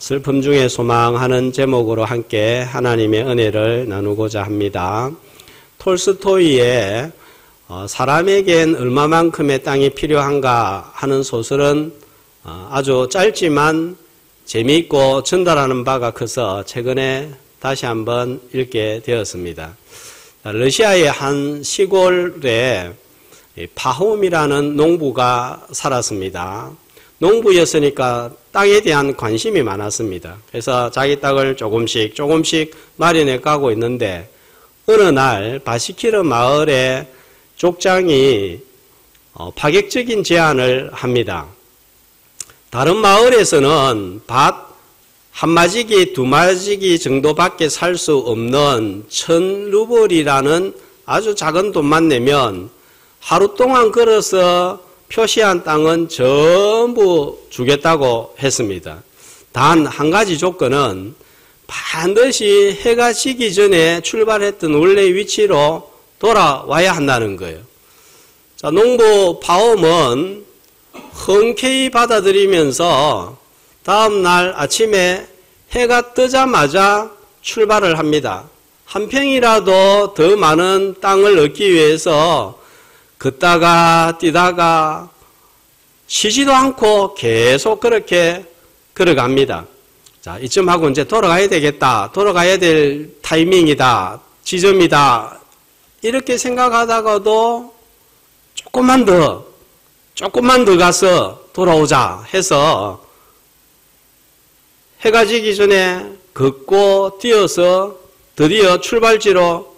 슬픔 중에 소망하는 제목으로 함께 하나님의 은혜를 나누고자 합니다. 톨스토이의 사람에겐 얼마만큼의 땅이 필요한가 하는 소설은 아주 짧지만 재미있고 전달하는 바가 커서 최근에 다시 한번 읽게 되었습니다. 러시아의 한 시골에 파홈이라는 농부가 살았습니다. 농부였으니까 땅에 대한 관심이 많았습니다. 그래서 자기 땅을 조금씩 마련해 가고 있는데 어느 날 바시키르 마을의 족장이 파격적인 제안을 합니다. 다른 마을에서는 밭 한 마지기, 두 마지기 정도밖에 살 수 없는 1000루블이라는 아주 작은 돈만 내면 하루 동안 걸어서 표시한 땅은 전부 주겠다고 했습니다. 단 한 가지 조건은 반드시 해가 지기 전에 출발했던 원래 위치로 돌아와야 한다는 거예요. 자, 농부 파홈은 흔쾌히 받아들이면서 다음 날 아침에 해가 뜨자마자 출발을 합니다. 한 평이라도 더 많은 땅을 얻기 위해서 걷다가 뛰다가 쉬지도 않고 계속 그렇게 걸어갑니다. 자, 이쯤 하고 이제 돌아가야 되겠다. 돌아가야 될 타이밍이다. 지점이다. 이렇게 생각하다가도 조금만 더 가서 돌아오자 해서 해가 지기 전에 걷고 뛰어서 드디어 출발지로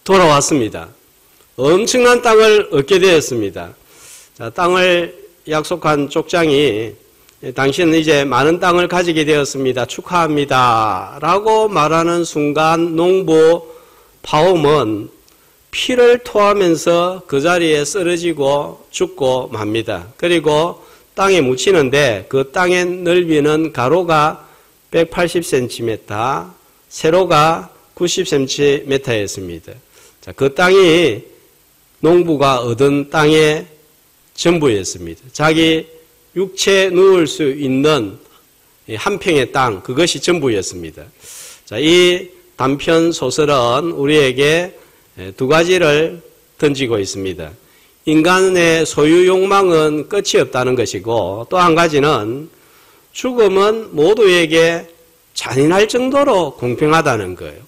돌아왔습니다. 엄청난 땅을 얻게 되었습니다. 자, 땅을 약속한 족장이 당신은 이제 많은 땅을 가지게 되었습니다. 축하합니다. 라고 말하는 순간 농부 파홈은 피를 토하면서 그 자리에 쓰러지고 죽고 맙니다. 그리고 땅에 묻히는데 그 땅의 넓이는 가로가 180cm, 세로가 90cm였습니다. 자, 그 땅이 농부가 얻은 땅의 전부였습니다. 자기 육체 누울 수 있는 한 평의 땅, 그것이 전부였습니다. 자, 이 단편 소설은 우리에게 두 가지를 던지고 있습니다. 인간의 소유 욕망은 끝이 없다는 것이고 또 한 가지는 죽음은 모두에게 잔인할 정도로 공평하다는 거예요.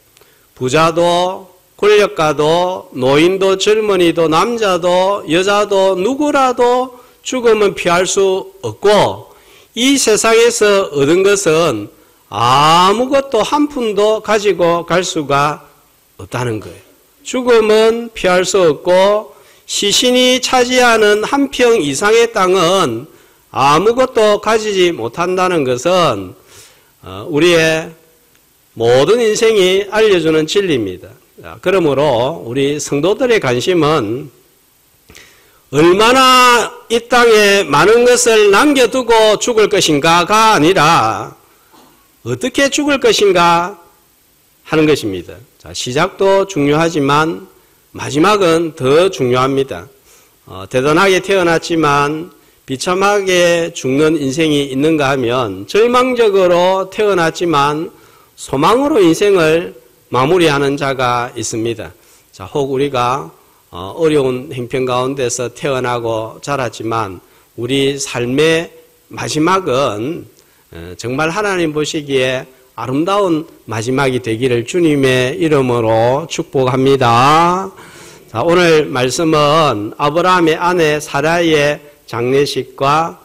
부자도 권력가도 노인도 젊은이도 남자도 여자도 누구라도 죽음은 피할 수 없고 이 세상에서 얻은 것은 아무것도 한 푼도 가지고 갈 수가 없다는 거예요. 죽음은 피할 수 없고 시신이 차지하는 한 평 이상의 땅은 아무것도 가지지 못한다는 것은 우리의 모든 인생이 알려주는 진리입니다. 그러므로 우리 성도들의 관심은 얼마나 이 땅에 많은 것을 남겨두고 죽을 것인가가 아니라 어떻게 죽을 것인가 하는 것입니다. 자, 시작도 중요하지만 마지막은 더 중요합니다. 대단하게 태어났지만 비참하게 죽는 인생이 있는가 하면 절망적으로 태어났지만 소망으로 인생을 마무리하는 자가 있습니다. 자, 혹 우리가 어려운 형편 가운데서 태어나고 자랐지만 우리 삶의 마지막은 정말 하나님 보시기에 아름다운 마지막이 되기를 주님의 이름으로 축복합니다. 자, 오늘 말씀은 아브라함의 아내 사라의 장례식과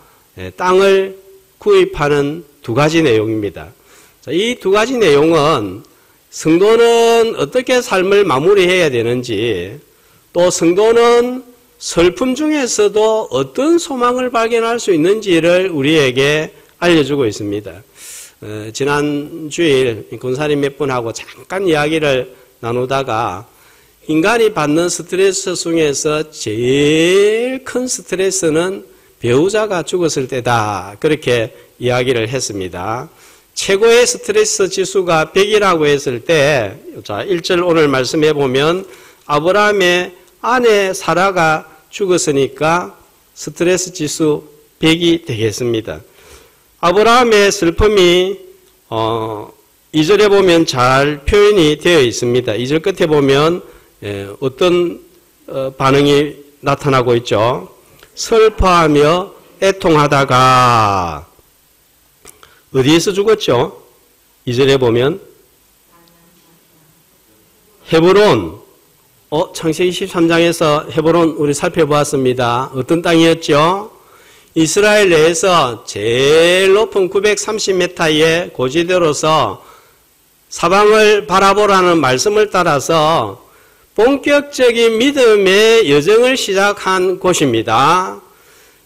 땅을 구입하는 두 가지 내용입니다. 자, 이 두 가지 내용은 성도는 어떻게 삶을 마무리해야 되는지 또 성도는 슬픔 중에서도 어떤 소망을 발견할 수 있는지를 우리에게 알려주고 있습니다. 지난 주일 군사님 몇 분하고 잠깐 이야기를 나누다가 인간이 받는 스트레스 중에서 제일 큰 스트레스는 배우자가 죽었을 때다. 그렇게 이야기를 했습니다. 최고의 스트레스 지수가 100이라고 했을 때, 자, 1절 오늘 말씀해 보면 아브라함의 아내 사라가 죽었으니까 스트레스 지수 100이 되겠습니다. 아브라함의 슬픔이 2절에 보면 잘 표현이 되어 있습니다. 2절 끝에 보면 어떤 반응이 나타나고 있죠. 슬퍼하며 애통하다가 어디에서 죽었죠? 2절에 보면 헤브론, 창세기 13장에서 헤브론 우리 살펴보았습니다. 어떤 땅이었죠? 이스라엘 내에서 제일 높은 930m의 고지대로서 사방을 바라보라는 말씀을 따라서 본격적인 믿음의 여정을 시작한 곳입니다.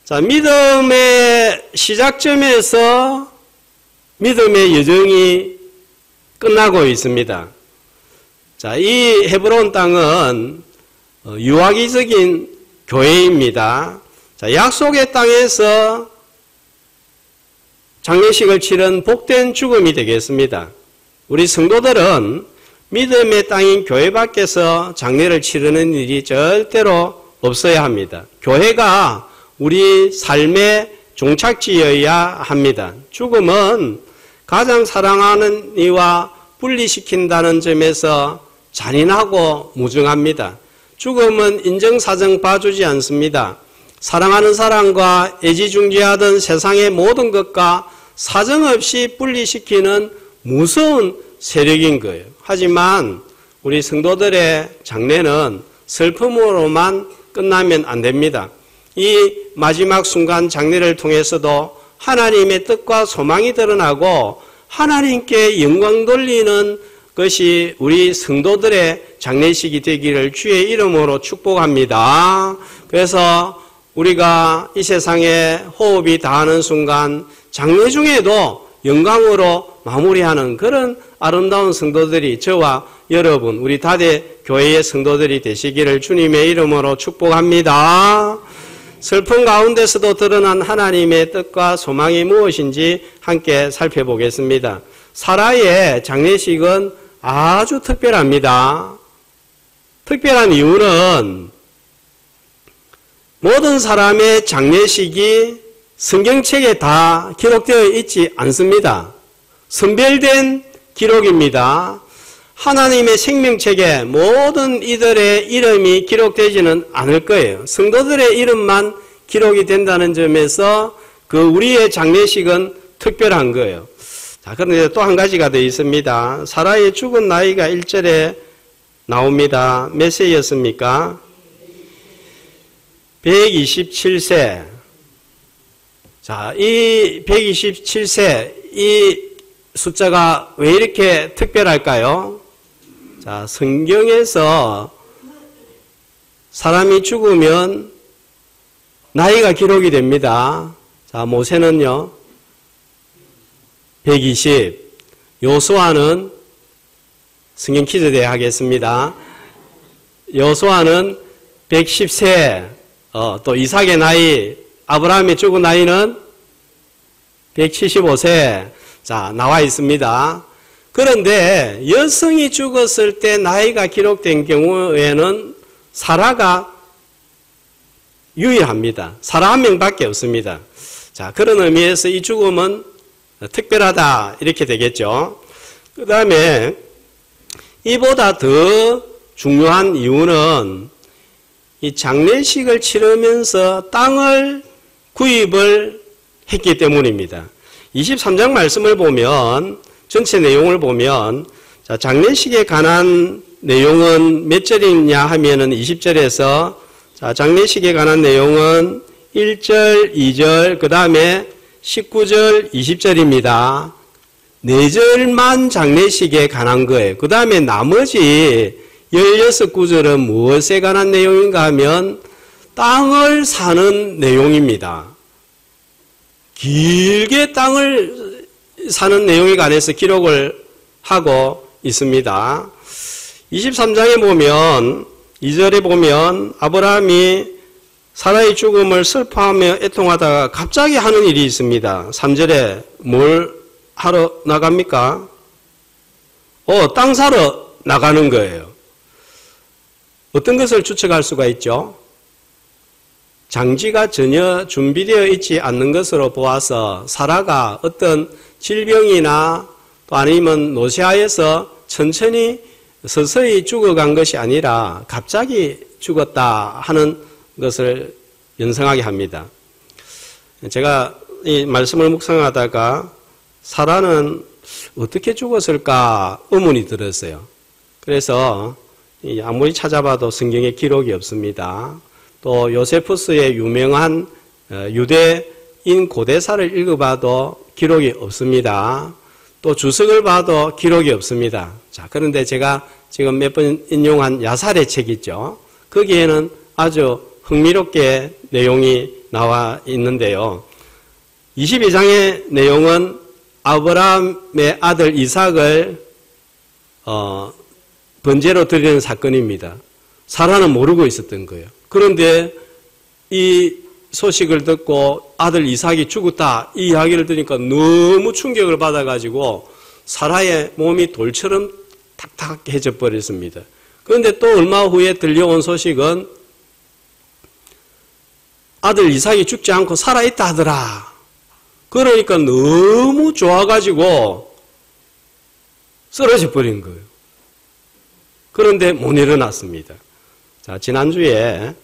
자, 믿음의 시작점에서 믿음의 여정이 끝나고 있습니다. 자, 이 헤브론 땅은 유아기적인 교회입니다. 자, 약속의 땅에서 장례식을 치른 복된 죽음이 되겠습니다. 우리 성도들은 믿음의 땅인 교회 밖에서 장례를 치르는 일이 절대로 없어야 합니다. 교회가 우리 삶의 종착지여야 합니다. 죽음은 가장 사랑하는 이와 분리시킨다는 점에서 잔인하고 무중합니다. 죽음은 인정사정 봐주지 않습니다. 사랑하는 사람과 애지중지하던 세상의 모든 것과 사정없이 분리시키는 무서운 세력인 거예요. 하지만 우리 성도들의 장례는 슬픔으로만 끝나면 안 됩니다. 이 마지막 순간 장례를 통해서도 하나님의 뜻과 소망이 드러나고 하나님께 영광 돌리는 것이 우리 성도들의 장례식이 되기를 주의 이름으로 축복합니다. 그래서 우리가 이 세상에 호흡이 다하는 순간 장례 중에도 영광으로 마무리하는 그런 아름다운 성도들이 저와 여러분 우리 다대 교회의 성도들이 되시기를 주님의 이름으로 축복합니다. 슬픔 가운데서도 드러난 하나님의 뜻과 소망이 무엇인지 함께 살펴보겠습니다. 사라의 장례식은 아주 특별합니다. 특별한 이유는 모든 사람의 장례식이 성경책에 다 기록되어 있지 않습니다. 선별된 기록입니다. 하나님의 생명책에 모든 이들의 이름이 기록되지는 않을 거예요. 성도들의 이름만 기록이 된다는 점에서 그 우리의 장례식은 특별한 거예요. 자, 그런데 또 한 가지가 더 있습니다. 사라의 죽은 나이가 1절에 나옵니다. 몇 세였습니까? 127세. 자, 이 127세, 이 숫자가 왜 이렇게 특별할까요? 자, 성경에서 사람이 죽으면 나이가 기록이 됩니다. 자, 모세는요, 120. 요수아는, 성경 퀴즈 대회 하겠습니다. 요수아는 110세, 또 이삭의 나이, 아브라함의 죽은 나이는 175세. 자, 나와 있습니다. 그런데 여성이 죽었을 때 나이가 기록된 경우에는 사라가 유일합니다. 사라 한 명밖에 없습니다. 자, 그런 의미에서 이 죽음은 특별하다 이렇게 되겠죠. 그 다음에 이보다 더 중요한 이유는 이 장례식을 치르면서 땅을 구입을 했기 때문입니다. 23장 말씀을 보면 전체 내용을 보면 자, 장례식에 관한 내용은 몇 절이냐 하면은 20절에서 자, 장례식에 관한 내용은 1절, 2절, 그 다음에 19절, 20절입니다. 4절만 장례식에 관한 거예요. 그 다음에 나머지 16구절은 무엇에 관한 내용인가 하면 땅을 사는 내용입니다. 길게 땅을 사는 내용에 관해서 기록을 하고 있습니다. 23장에 보면 2절에 보면 아브라함이 사라의 죽음을 슬퍼하며 애통하다가 갑자기 하는 일이 있습니다. 3절에 뭘 하러 나갑니까? 땅 사러 나가는 거예요. 어떤 것을 추측할 수가 있죠? 장지가 전혀 준비되어 있지 않는 것으로 보아서 사라가 어떤 질병이나 또 아니면 노쇠하여서 천천히 서서히 죽어간 것이 아니라 갑자기 죽었다 하는 것을 연상하게 합니다. 제가 이 말씀을 묵상하다가 사라는 어떻게 죽었을까 의문이 들었어요. 그래서 아무리 찾아봐도 성경에 기록이 없습니다. 또 요세푸스의 유명한 유대인 고대사를 읽어봐도 기록이 없습니다. 또 주석을 봐도 기록이 없습니다. 자, 그런데 제가 지금 몇 번 인용한 야살의 책 있죠. 거기에는 아주 흥미롭게 내용이 나와 있는데요. 22장의 내용은 아브라함의 아들 이삭을 번제로 드리는 사건입니다. 사라는 모르고 있었던 거예요. 그런데 이 소식을 듣고 아들 이삭이 죽었다 이 이야기를 들으니까 너무 충격을 받아가지고 사라의 몸이 돌처럼 탁탁해져 버렸습니다. 그런데 또 얼마 후에 들려온 소식은 아들 이삭이 죽지 않고 살아있다 하더라. 그러니까 너무 좋아가지고 쓰러져 버린 거예요. 그런데 못 일어났습니다. 자, 지난주에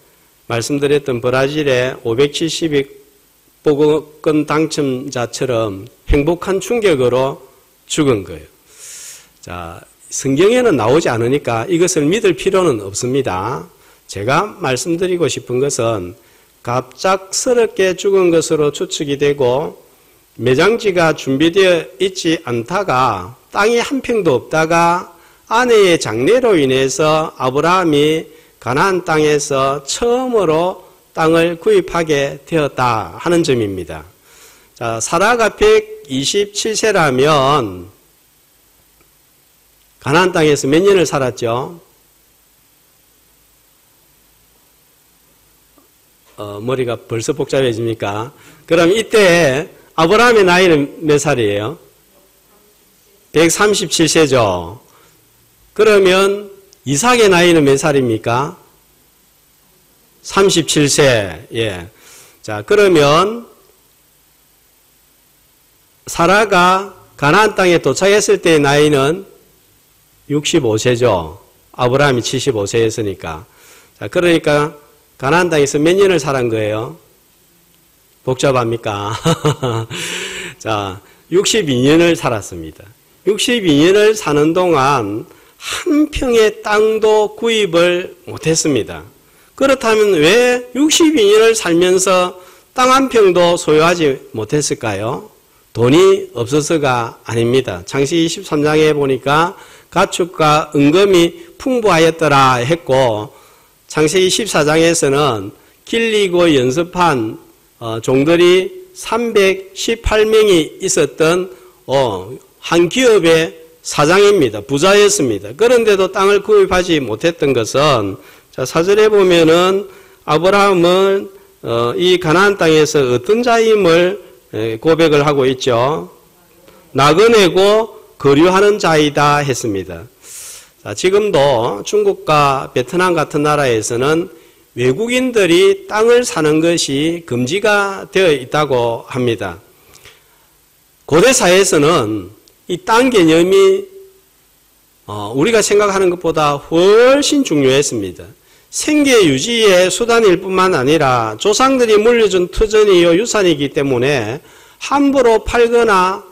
말씀드렸던 브라질의 572복권 당첨자처럼 행복한 충격으로 죽은 거예요. 자, 성경에는 나오지 않으니까 이것을 믿을 필요는 없습니다. 제가 말씀드리고 싶은 것은 갑작스럽게 죽은 것으로 추측이 되고 매장지가 준비되어 있지 않다가 땅이 한 평도 없다가 아내의 장례로 인해서 아브라함이 가나안 땅에서 처음으로 땅을 구입하게 되었다 하는 점입니다. 자, 사라가 127세라면 가나안 땅에서 몇 년을 살았죠? 머리가 벌써 복잡해집니까? 그럼 이때 아브라함의 나이는 몇 살이에요? 137세죠. 그러면 이삭의 나이는 몇 살입니까? 37세. 예. 자, 그러면 사라가 가나안 땅에 도착했을 때의 나이는 65세죠. 아브라함이 75세였으니까. 자, 그러니까 가나안 땅에서 몇 년을 살은 거예요? 복잡합니까? 자, 62년을 살았습니다. 62년을 사는 동안 한 평의 땅도 구입을 못했습니다. 그렇다면 왜 62년을 살면서 땅 한 평도 소유하지 못했을까요? 돈이 없어서가 아닙니다. 창세기 23장에 보니까 가축과 은금이 풍부하였더라 했고 창세기 14장에서는 길리고 연습한 종들이 318명이 있었던 한 기업의 사장입니다. 부자였습니다. 그런데도 땅을 구입하지 못했던 것은 자, 4절에 보면은 아브라함은 이 가나안 땅에서 어떤 자임을 고백을 하고 있죠. 나그네고 거류하는 자이다 했습니다. 자, 지금도 중국과 베트남 같은 나라에서는 외국인들이 땅을 사는 것이 금지가 되어 있다고 합니다. 고대 사회에서는 이 땅 개념이 우리가 생각하는 것보다 훨씬 중요했습니다. 생계 유지의 수단일 뿐만 아니라 조상들이 물려준 터전이요 유산이기 때문에 함부로 팔거나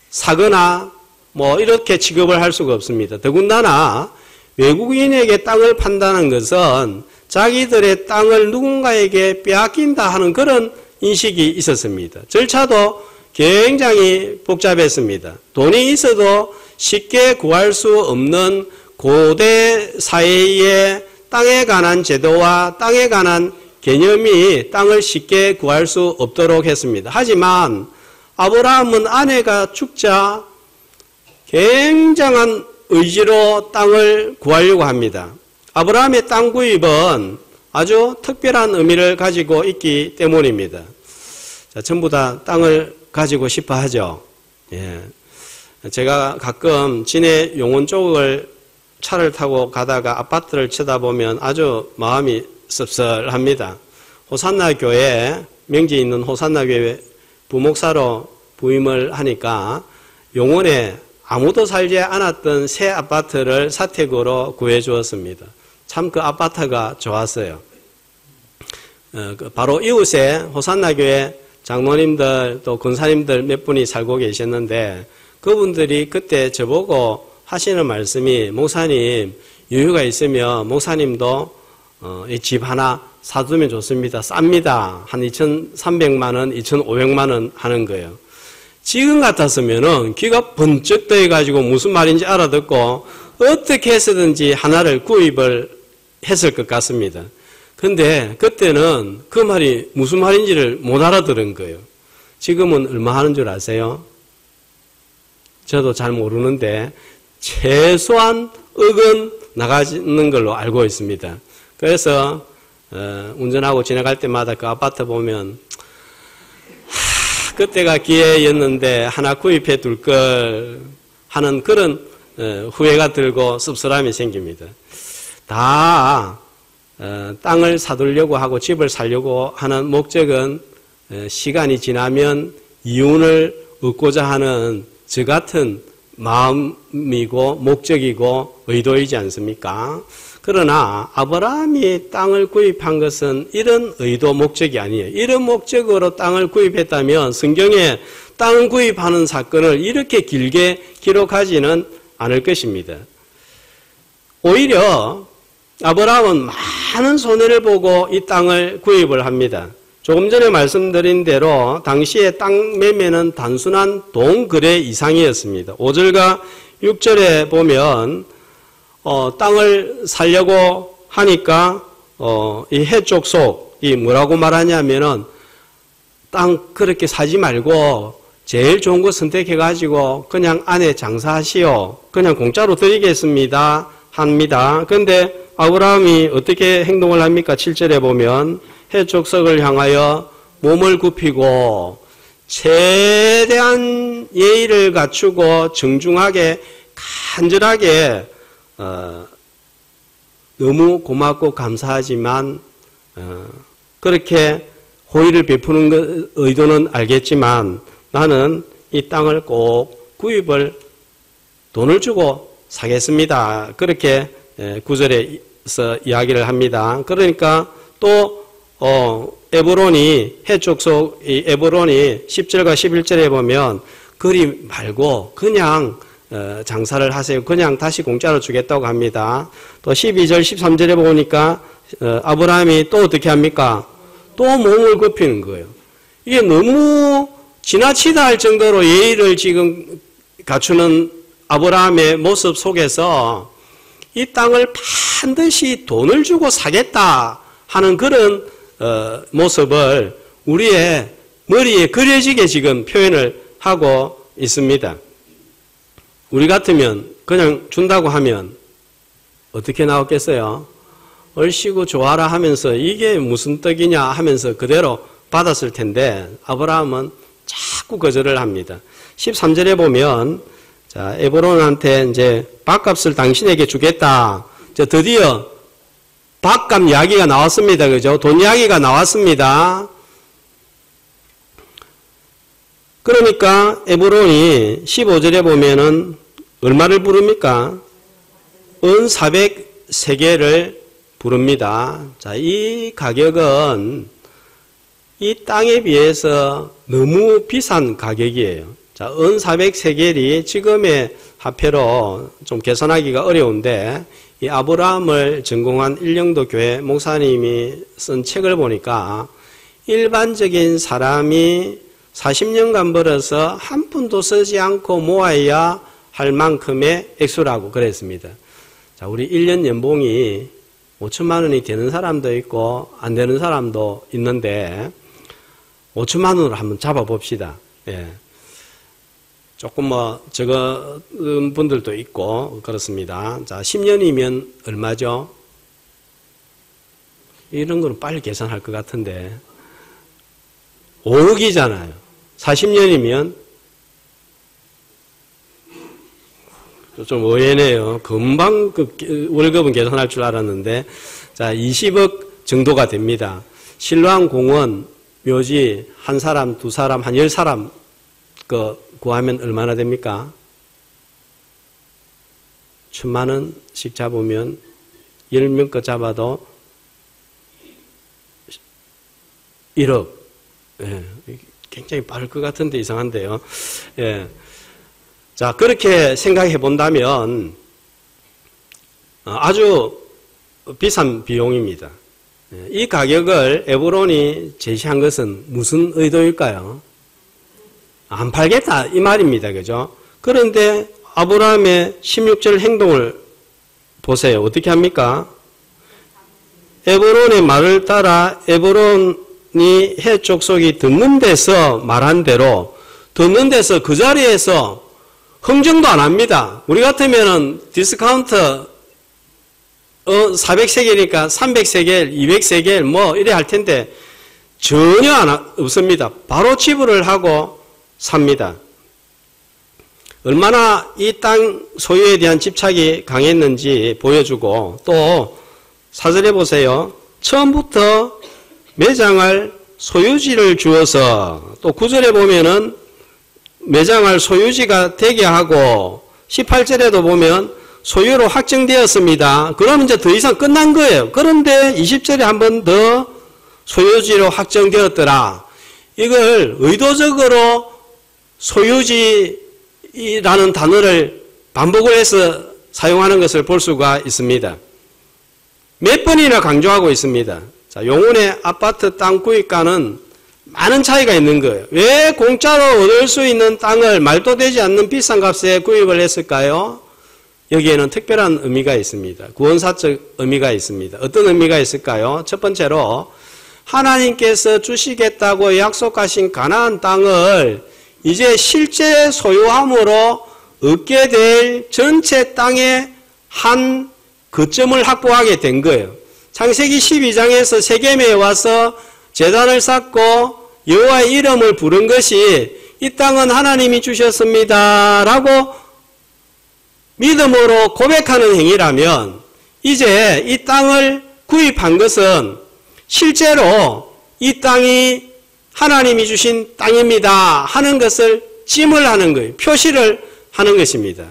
사거나 이렇게 취급을 할 수가 없습니다. 더군다나 외국인에게 땅을 판다는 것은 자기들의 땅을 누군가에게 빼앗긴다 하는 그런 인식이 있었습니다. 절차도 굉장히 복잡했습니다. 돈이 있어도 쉽게 구할 수 없는 고대 사회의 땅에 관한 제도와 땅에 관한 개념이 땅을 쉽게 구할 수 없도록 했습니다. 하지만 아브라함은 아내가 죽자 굉장한 의지로 땅을 구하려고 합니다. 아브라함의 땅 구입은 아주 특별한 의미를 가지고 있기 때문입니다. 자, 전부 다 땅을 가지고 싶어 하죠. 예. 제가 가끔 진해 용원 쪽을 차를 타고 가다가 아파트를 쳐다보면 아주 마음이 씁쓸합니다. 호산나 교회, 명지에 있는 호산나 교회 부목사로 부임을 하니까 용원에 아무도 살지 않았던 새 아파트를 사택으로 구해주었습니다. 참 그 아파트가 좋았어요. 바로 이웃에 호산나교회 장로님들 또 권사님들 몇 분이 살고 계셨는데 그분들이 그때 저보고 하시는 말씀이 목사님 여유가 있으면 목사님도 이 집 하나 사두면 좋습니다. 쌉니다. 한 2,300만 원, 2,500만 원 하는 거예요. 지금 같았으면은 귀가 번쩍 떠해가지고 무슨 말인지 알아듣고 어떻게 해서든지 하나를 구입을 했을 것 같습니다. 근데 그때는 그 말이 무슨 말인지를 못 알아들은 거예요. 지금은 얼마 하는 줄 아세요? 저도 잘 모르는데 최소한 억은 나가는 걸로 알고 있습니다. 그래서 운전하고 지나갈 때마다 그 아파트 보면 그때가 기회였는데 하나 구입해 둘 걸 하는 그런 후회가 들고 씁쓸함이 생깁니다. 다 땅을 사두려고 하고 집을 살려고 하는 목적은 시간이 지나면 이윤을 얻고자 하는 저 같은 마음이고 목적이고 의도이지 않습니까? 그러나 아브라함이 땅을 구입한 것은 이런 의도 목적이 아니에요. 이런 목적으로 땅을 구입했다면 성경에 땅 구입하는 사건을 이렇게 길게 기록하지는 않을 것입니다. 오히려 아브라함은 많은 손해를 보고 이 땅을 구입을 합니다. 조금 전에 말씀드린 대로 당시에 땅 매매는 단순한 동거래 이상이었습니다. 5절과 6절에 보면 땅을 살려고 하니까 이 해쪽 속이 뭐라고 말하냐면은 땅 그렇게 사지 말고 제일 좋은 거 선택해가지고 그냥 안에 장사하시오. 그냥 공짜로 드리겠습니다. 합니다. 그런데 아브라함이 어떻게 행동을 합니까? 7절에 보면 해쪽 석을 향하여 몸을 굽히고 최대한 예의를 갖추고 정중하게 간절하게 너무 고맙고 감사하지만 그렇게 호의를 베푸는 의도는 알겠지만 나는 이 땅을 꼭 구입을 돈을 주고 사겠습니다. 그렇게 9절에서 이야기를 합니다. 그러니까 또 에브론이 해쪽 속 이 에브론이 10절과 11절에 보면 그리 말고 그냥 장사를 하세요. 그냥 다시 공짜로 주겠다고 합니다. 또 12절, 13절에 보니까 아브라함이 또 어떻게 합니까? 또 몸을 굽히는 거예요. 이게 너무 지나치다 할 정도로 예의를 지금 갖추는 아브라함의 모습 속에서 이 땅을 반드시 돈을 주고 사겠다 하는 그런 모습을 우리의 머리에 그려지게 지금 표현을 하고 있습니다. 우리 같으면 그냥 준다고 하면 어떻게 나왔겠어요? 얼씨구 좋아라 하면서 이게 무슨 떡이냐 하면서 그대로 받았을 텐데 아브라함은 자꾸 거절을 합니다. 13절에 보면 자, 에브론한테 이제 밥값을 당신에게 주겠다. 드디어 밥값 이야기가 나왔습니다. 그죠? 돈 이야기가 나왔습니다. 그러니까 에브론이 15절에 보면은 얼마를 부릅니까? 은 400세겔을 부릅니다. 자, 이 가격은 이 땅에 비해서 너무 비싼 가격이에요. 자, 은 400세겔이 지금의 화폐로 좀 계산하기가 어려운데 이 아브라함을 전공한 일령도 교회 목사님이 쓴 책을 보니까 일반적인 사람이 40년간 벌어서 한 푼도 쓰지 않고 모아야 할 만큼의 액수라고 그랬습니다. 자, 우리 1년 연봉이 5천만 원이 되는 사람도 있고 안 되는 사람도 있는데 5천만 원으로 한번 잡아봅시다. 예. 조금 적은 분들도 있고 그렇습니다. 자, 10년이면 얼마죠? 이런 거는 빨리 계산할 것 같은데 5억이잖아요. 40년이면 좀 의외네요. 금방 월급은 계산할 줄 알았는데 자, 20억 정도가 됩니다. 신로한 공원 묘지 한 사람, 두 사람, 한 10사람 구하면 얼마나 됩니까? 10,000,000원씩 잡으면 10명 거 잡아도 1억. 예, 굉장히 빠를 것 같은데 이상한데요. 예. 자, 그렇게 생각해 본다면 아주 비싼 비용입니다. 예, 이 가격을 에브론이 제시한 것은 무슨 의도일까요? 안 팔겠다 이 말입니다. 그죠? 그런데 아브라함의 16절 행동을 보세요. 어떻게 합니까? 에브론의 말을 따라 에브론이 헷 족속이 듣는 데서 말한 대로 듣는 데서 그 자리에서 흥정도 안 합니다. 우리 같으면은 디스카운트 400세겔이니까 300세겔, 200세겔 뭐 이래 할 텐데 전혀 없습니다. 바로 지불을 하고 삽니다. 얼마나 이 땅 소유에 대한 집착이 강했는지 보여주고 또 4절에 보세요. 처음부터 매장할 소유지를 주어서 또 9절에 보면은 매장할 소유지가 되게 하고 18절에도 보면 소유로 확정되었습니다. 그럼 이제 더 이상 끝난 거예요. 그런데 20절에 한 번 더 소유지로 확정되었더라. 이걸 의도적으로 소유지라는 단어를 반복을 해서 사용하는 것을 볼 수가 있습니다. 몇 번이나 강조하고 있습니다. 자, 용운의 아파트 땅 구입가는 많은 차이가 있는 거예요. 왜 공짜로 얻을 수 있는 땅을 말도 되지 않는 비싼 값에 구입을 했을까요? 여기에는 특별한 의미가 있습니다. 구원사적 의미가 있습니다. 어떤 의미가 있을까요? 첫 번째로 하나님께서 주시겠다고 약속하신 가나안 땅을 이제 실제 소유함으로 얻게 될 전체 땅의 한 거점을 확보하게 된 거예요. 창세기 12장에서 세겜에 와서 제단을 쌓고 여호와의 이름을 부른 것이 이 땅은 하나님이 주셨습니다 라고 믿음으로 고백하는 행위라면 이제 이 땅을 구입한 것은 실제로 이 땅이 하나님이 주신 땅입니다 하는 것을 짐을 하는 거예요. 표시를 하는 것입니다.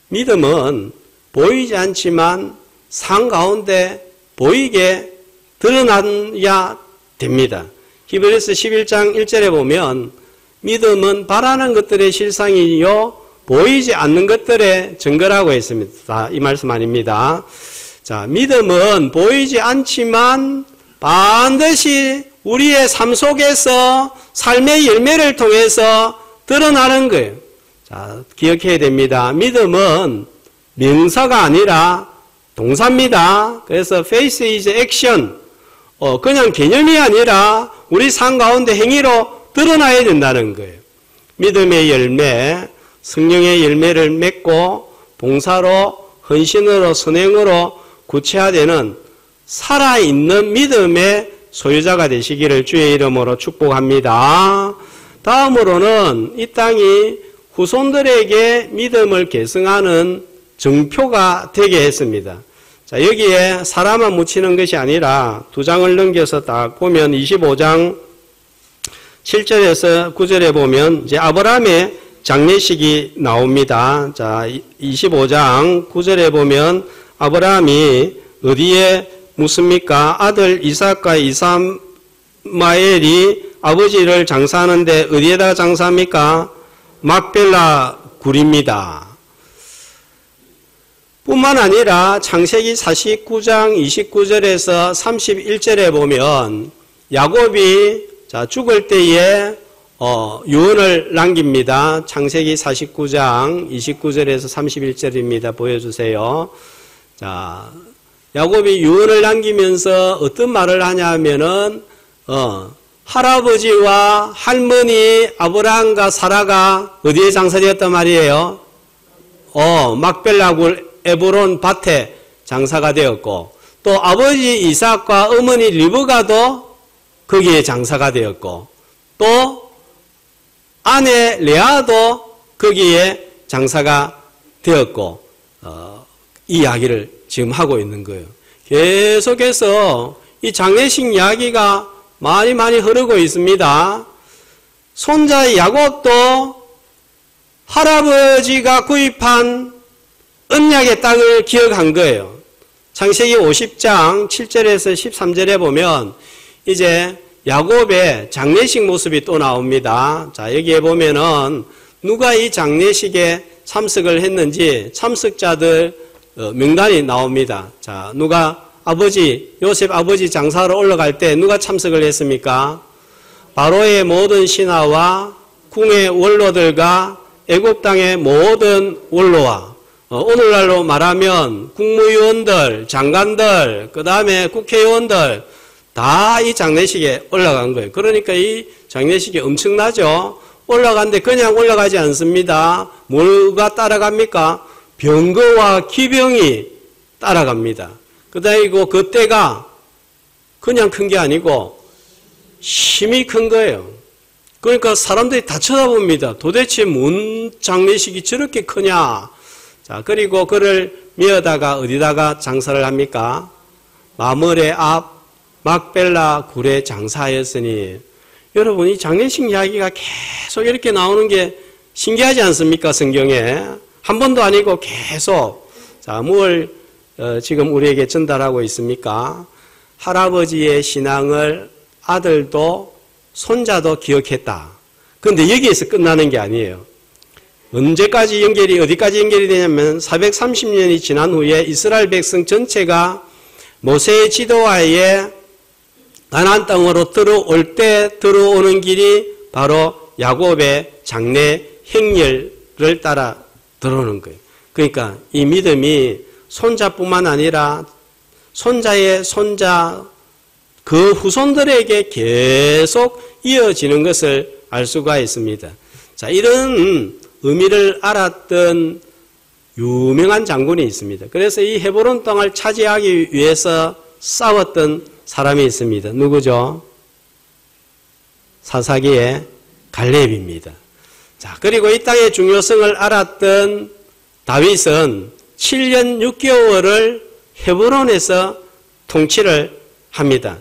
믿음은 보이지 않지만 상 가운데 보이게 드러나야 됩니다. 히브리서 11장 1절에 보면 믿음은 바라는 것들의 실상이요 보이지 않는 것들의 증거라고 했습니다. 이 말씀 아닙니다. 자, 믿음은 보이지 않지만 반드시 우리의 삶 속에서 삶의 열매를 통해서 드러나는 거예요. 자, 기억해야 됩니다. 믿음은 명사가 아니라 동사입니다. 그래서 faith is action. 그냥 개념이 아니라 우리 삶 가운데 행위로 드러나야 된다는 거예요. 믿음의 열매, 성령의 열매를 맺고 봉사로, 헌신으로, 선행으로 구체화되는 살아있는 믿음의 소유자가 되시기를 주의 이름으로 축복합니다. 다음으로는 이 땅이 후손들에게 믿음을 계승하는 정표가 되게 했습니다. 자, 여기에 사람만 묻히는 것이 아니라 두 장을 넘겨서 딱 보면 25장 7절에서 9절에 보면 이제 아브라함의 장례식이 나옵니다. 자, 25장 9절에 보면 아브라함이 어디에 묻습니까? 아들 이삭과 이스마엘이 아버지를 장사하는데 어디에다 장사합니까? 막벨라 굴입니다. 뿐만 아니라 창세기 49장 29절에서 31절에 보면 야곱이 죽을 때에 유언을 남깁니다. 창세기 49장 29절에서 31절입니다. 보여주세요. 자, 야곱이 유언을 남기면서 어떤 말을 하냐면은 할아버지와 할머니 아브라함과 사라가 어디에 장사되었단 말이에요? 막벨라굴 에브론 밭에 장사가 되었고 또 아버지 이삭과 어머니 리브가도 거기에 장사가 되었고 또 아내 레아도 거기에 장사가 되었고 이 이야기를 지금 하고 있는 거예요. 계속해서 이 장례식 이야기가 많이 흐르고 있습니다. 손자 야곱도 할아버지가 구입한 언약의 땅을 기억한 거예요. 창세기 50장 7절에서 13절에 보면 이제 야곱의 장례식 모습이 또 나옵니다. 자, 여기에 보면은 누가 이 장례식에 참석을 했는지 참석자들 명단이 나옵니다. 자, 누가 요셉 아버지 장사로 올라갈 때 누가 참석을 했습니까? 바로의 모든 신하와 궁의 원로들과 애굽 땅의 모든 원로와 오늘날로 말하면 국무위원들, 장관들, 그 다음에 국회의원들 다 이 장례식에 올라간 거예요. 그러니까 이 장례식이 엄청나죠. 올라갔는데 그냥 올라가지 않습니다. 뭐가 따라갑니까? 병거와 기병이 따라갑니다. 그다음에 그때가 그냥 큰 게 아니고 힘이 큰 거예요. 그러니까 사람들이 다 쳐다봅니다. 도대체 뭔 장례식이 저렇게 크냐. 자, 그리고 그를 미어다가 어디다가 장사를 합니까? 마므레 앞 막벨라 굴에 장사하였으니. 여러분, 이 장례식 이야기가 계속 이렇게 나오는 게 신기하지 않습니까? 성경에. 한 번도 아니고 계속. 자, 뭘 지금 우리에게 전달하고 있습니까? 할아버지의 신앙을 아들도 손자도 기억했다. 그런데 여기에서 끝나는 게 아니에요. 언제까지 어디까지 연결이 되냐면 430년이 지난 후에 이스라엘 백성 전체가 모세의 지도하에 가나안 땅으로 들어올 때 들어오는 길이 바로 야곱의 장례 행렬을 따라 들어오는 거예요. 그러니까 이 믿음이 손자뿐만 아니라 손자의 손자 그 후손들에게 계속 이어지는 것을 알 수가 있습니다. 자, 이런 의미를 알았던 유명한 장군이 있습니다. 그래서 이 헤브론 땅을 차지하기 위해서 싸웠던 사람이 있습니다. 누구죠? 사사기의 갈렙입니다. 자, 그리고 이 땅의 중요성을 알았던 다윗은 7년 6개월을 헤브론에서 통치를 합니다.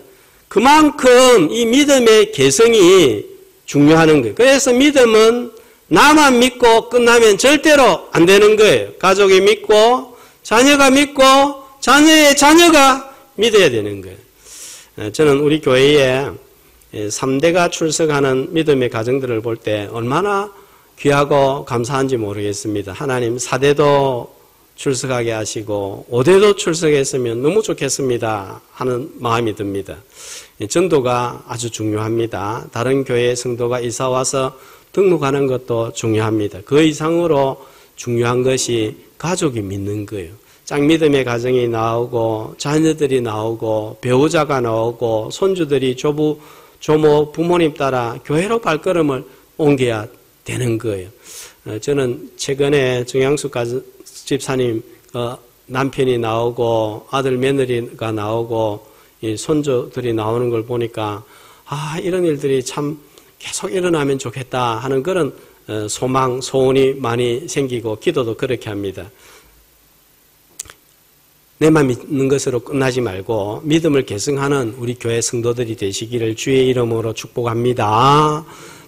그만큼 이 믿음의 개성이 중요한 거예요. 그래서 믿음은 나만 믿고 끝나면 절대로 안 되는 거예요. 가족이 믿고 자녀가 믿고 자녀의 자녀가 믿어야 되는 거예요. 저는 우리 교회에 3대가 출석하는 믿음의 가정들을 볼 때 얼마나 귀하고 감사한지 모르겠습니다. 하나님 4대도 출석하게 하시고 5대도 출석했으면 너무 좋겠습니다 하는 마음이 듭니다. 전도가 아주 중요합니다. 다른 교회 성도가 이사와서 등록하는 것도 중요합니다. 그 이상으로 중요한 것이 가족이 믿는 거예요. 짝믿음의 가정이 나오고 자녀들이 나오고 배우자가 나오고 손주들이 조모 부모님 따라 교회로 발걸음을 옮겨야 되는 거예요. 저는 최근에 정양숙 집사님 남편이 나오고 아들 며느리가 나오고 이 손주들이 나오는 걸 보니까 이런 일들이 참 계속 일어나면 좋겠다 하는 그런 소망, 소원이 많이 생기고 기도도 그렇게 합니다. 내만 믿는 것으로 끝나지 말고 믿음을 계승하는 우리 교회 성도들이 되시기를 주의 이름으로 축복합니다.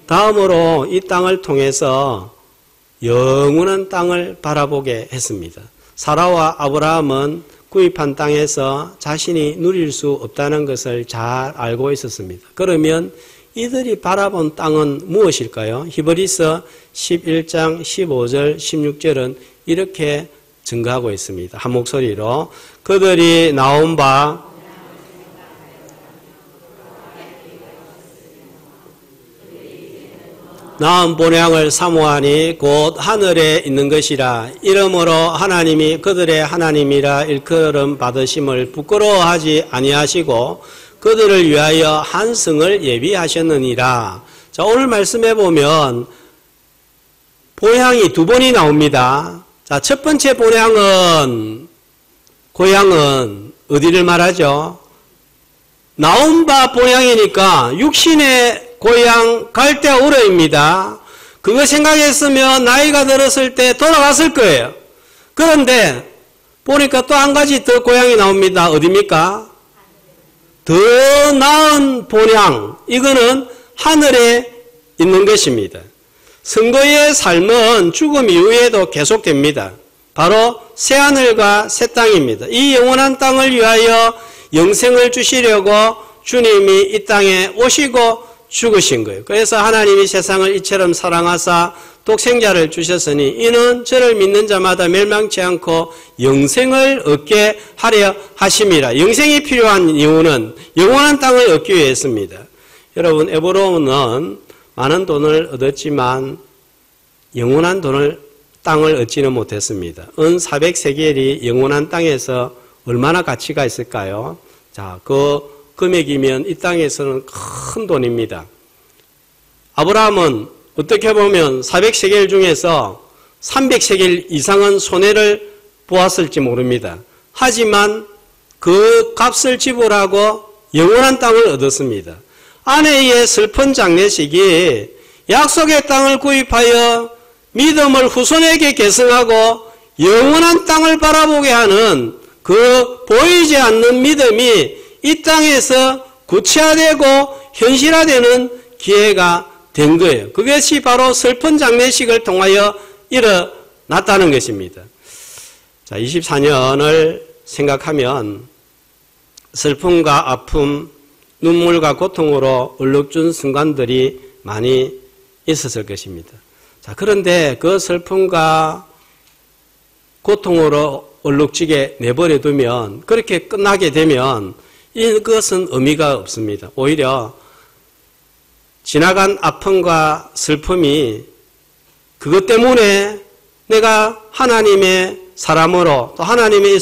다음으로 이 땅을 통해서 영원한 땅을 바라보게 했습니다. 사라와 아브라함은 구입한 땅에서 자신이 누릴 수 없다는 것을 잘 알고 있었습니다. 그러면 이들이 바라본 땅은 무엇일까요? 히브리서 11장 15절 16절은 이렇게 증거하고 있습니다. 한 목소리로 그들이 나온 바 나은 본향을 사모하니 곧 하늘에 있는 것이라. 이러므로 하나님이 그들의 하나님이라 일컬음 받으심을 부끄러워하지 아니하시고 그들을 위하여 한 성을 예비하셨느니라. 자, 오늘 말씀해 보면 본향이 두 번이 나옵니다. 자, 첫 번째 고향은 어디를 말하죠? 나온 바 본향이니까 육신의 고향 갈대아 우르입니다. 그거 생각했으면 나이가 들었을 때 돌아갔을 거예요. 그런데 보니까 또 한 가지 더 고향이 나옵니다. 어디입니까? 더 나은 본향. 이거는 하늘에 있는 것입니다. 성도의 삶은 죽음 이후에도 계속됩니다. 바로 새하늘과 새 땅입니다. 이 영원한 땅을 위하여 영생을 주시려고 주님이 이 땅에 오시고 죽으신 거예요. 그래서 하나님이 세상을 이처럼 사랑하사 독생자를 주셨으니 이는 저를 믿는 자마다 멸망치 않고 영생을 얻게 하려 하심이라. 영생이 필요한 이유는 영원한 땅을 얻기 위해서입니다. 여러분, 에브론은 많은 돈을 얻었지만 영원한 땅을 얻지는 못했습니다. 은 400세겔이 영원한 땅에서 얼마나 가치가 있을까요? 자, 그 금액이면 이 땅에서는 큰 돈입니다. 아브라함은 어떻게 보면 400세겔 중에서 300세겔 이상은 손해를 보았을지 모릅니다. 하지만 그 값을 지불하고 영원한 땅을 얻었습니다. 아내의 슬픈 장례식이 약속의 땅을 구입하여 믿음을 후손에게 계승하고 영원한 땅을 바라보게 하는 그 보이지 않는 믿음이 이 땅에서 구체화되고 현실화되는 기회가 된 거예요. 그것이 바로 슬픈 장례식을 통하여 일어났다는 것입니다. 자, 24년을 생각하면 슬픔과 아픔, 눈물과 고통으로 얼룩준 순간들이 많이 있었을 것입니다. 자, 그런데 그 슬픔과 고통으로 얼룩지게 내버려 두면, 그렇게 끝나게 되면 이것은 의미가 없습니다. 오히려 지나간 아픔과 슬픔이 그것 때문에 내가 하나님의 사람으로 또 하나님의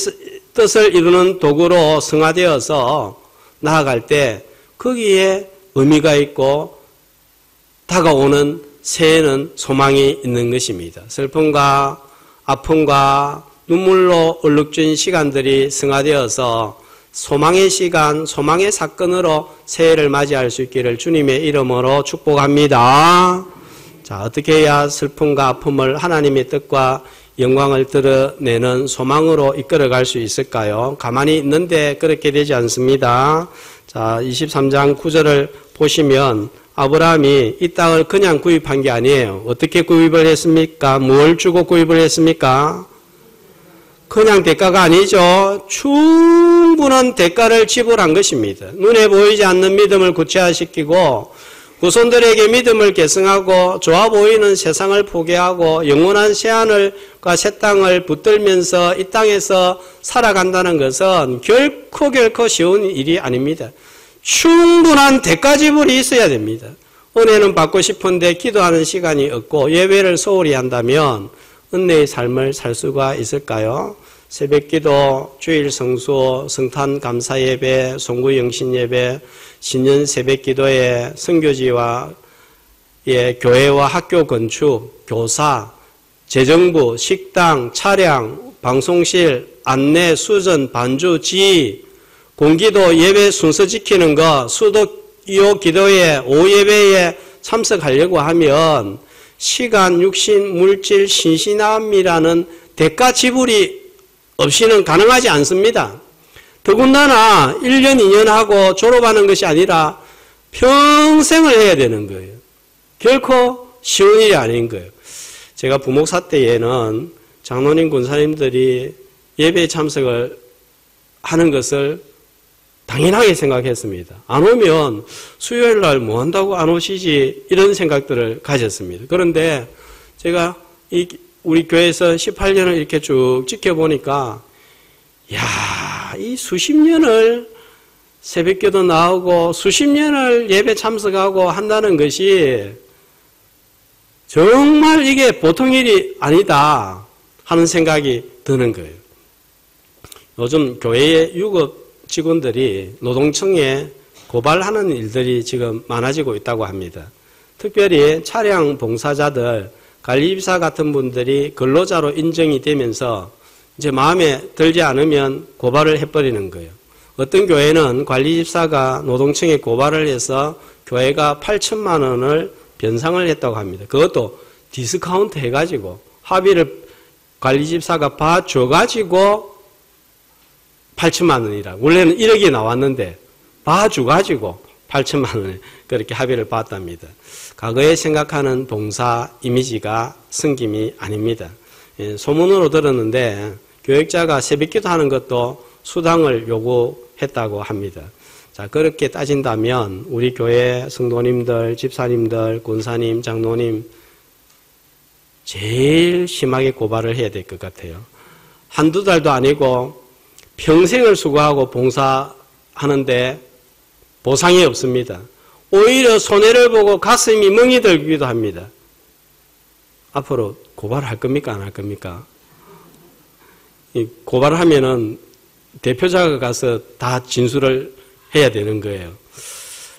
뜻을 이루는 도구로 승화되어서 나아갈 때 거기에 의미가 있고 다가오는 새해는 소망이 있는 것입니다. 슬픔과 아픔과 눈물로 얼룩진 시간들이 승화되어서 소망의 시간, 소망의 사건으로 새해를 맞이할 수 있기를 주님의 이름으로 축복합니다. 자, 어떻게 해야 슬픔과 아픔을 하나님의 뜻과 영광을 드러내는 소망으로 이끌어갈 수 있을까요? 가만히 있는데 그렇게 되지 않습니다. 자, 23장 9절을 보시면 아브라함이 이 땅을 그냥 구입한 게 아니에요. 어떻게 구입을 했습니까? 뭘 주고 구입을 했습니까? 그냥 대가가 아니죠. 충분한 대가를 지불한 것입니다. 눈에 보이지 않는 믿음을 구체화시키고 후손들에게 믿음을 계승하고 좋아 보이는 세상을 포기하고 영원한 새하늘과 새 땅을 붙들면서 이 땅에서 살아간다는 것은 결코 쉬운 일이 아닙니다. 충분한 대가 지불이 있어야 됩니다. 은혜는 받고 싶은데 기도하는 시간이 없고 예배를 소홀히 한다면 은혜의 삶을 살 수가 있을까요? 새벽기도, 주일 성수, 성탄 감사예배, 송구영신예배, 신년 새벽기도에 선교지와 교회와 학교 건축, 교사, 재정부, 식당, 차량, 방송실, 안내, 수전, 반주, 지휘, 공기도 예배 순서 지키는 것, 수도 기도회, 오예배에 참석하려고 하면 시간, 육신, 물질, 신신함이라는 대가 지불이 없이는 가능하지 않습니다. 더군다나 1년, 2년 하고 졸업하는 것이 아니라 평생을 해야 되는 거예요. 결코 쉬운 일이 아닌 거예요. 제가 부목사 때에는 장로님, 군사님들이 예배에 참석을 하는 것을 당연하게 생각했습니다. 안 오면 수요일 날 뭐 한다고 안 오시지 이런 생각들을 가졌습니다. 그런데 제가 우리 교회에서 18년을 이렇게 쭉 지켜보니까 이 수십 년을 새벽기도 나오고 수십 년을 예배 참석하고 한다는 것이 정말 이게 보통 일이 아니다 하는 생각이 드는 거예요. 요즘 교회의 유급 직원들이 노동청에 고발하는 일들이 지금 많아지고 있다고 합니다. 특별히 차량 봉사자들, 관리집사 같은 분들이 근로자로 인정이 되면서 이제 마음에 들지 않으면 고발을 해버리는 거예요. 어떤 교회는 관리집사가 노동청에 고발을 해서 교회가 8천만 원을 변상을 했다고 합니다. 그것도 디스카운트 해가지고 합의를 관리집사가 봐줘가지고 8천만 원이라. 원래는 1억이 나왔는데 봐줘가지고 8천만 원에 그렇게 합의를 봤답니다. 과거에 생각하는 봉사 이미지가 성김이 아닙니다. 소문으로 들었는데 교역자가 새벽기도 하는 것도 수당을 요구했다고 합니다. 자, 그렇게 따진다면 우리 교회 성도님들, 집사님들, 권사님, 장로님 제일 심하게 고발을 해야 될 것 같아요. 한두 달도 아니고 평생을 수고하고 봉사하는데 보상이 없습니다. 오히려 손해를 보고 가슴이 멍이 들기도 합니다. 앞으로 고발할 겁니까? 안 할 겁니까? 고발을 하면은 대표자가 가서 다 진술을 해야 되는 거예요.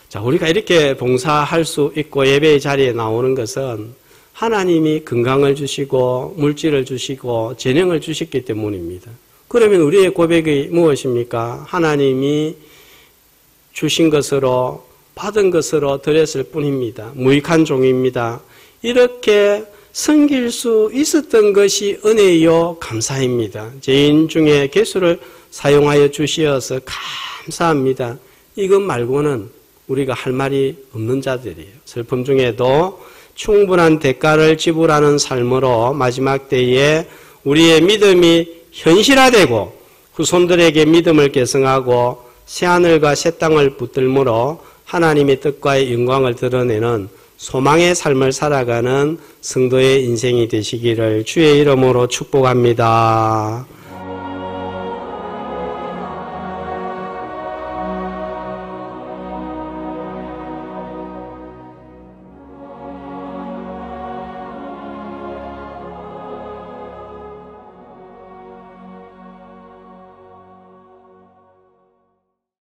자, 우리가 이렇게 봉사할 수 있고 예배의 자리에 나오는 것은 하나님이 건강을 주시고 물질을 주시고 재능을 주셨기 때문입니다. 그러면 우리의 고백이 무엇입니까? 하나님이 주신 것으로 받은 것으로 드렸을 뿐입니다. 무익한 종입니다. 이렇게 섬길 수 있었던 것이 은혜요 감사입니다. 죄인 중에 개수를 사용하여 주시어서 감사합니다. 이것 말고는 우리가 할 말이 없는 자들이에요. 슬픔 중에도 충분한 대가를 지불하는 삶으로 마지막 때에 우리의 믿음이 현실화되고 후손들에게 믿음을 계승하고 새하늘과 새 땅을 붙들므로 하나님의 뜻과의 영광을 드러내는 소망의 삶을 살아가는 성도의 인생이 되시기를 주의 이름으로 축복합니다.